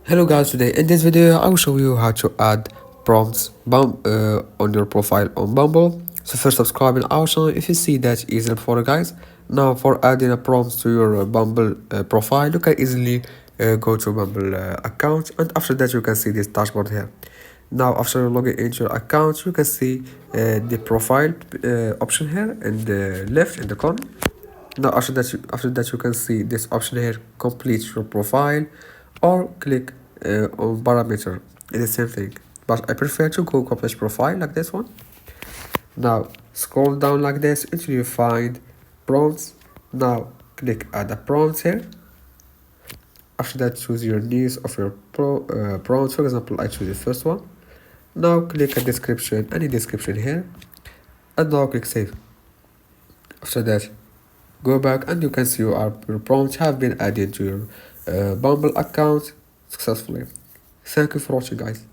Hello guys, today in this video I will show you how to add prompts on your profile on Bumble. So first subscribe and our channel if you see that easy for you guys. Now for adding a prompt to your Bumble profile, you can easily go to Bumble account, and after that you can see this dashboard here. Now after logging into your account, you can see the profile option here in the left in the corner. Now after that you can see this option here, complete your profile, or click on parameter. It's the same thing, but I prefer to go complete profile like this one. Now scroll down like this until you find prompts. Now click add a prompt here. After that, choose your needs of your prompts. For example, I choose the first one. Now click a description, any description here, and now click save. After that, go back and you can see your prompts have been added to your Bumble account successfully. Thank you for watching, guys.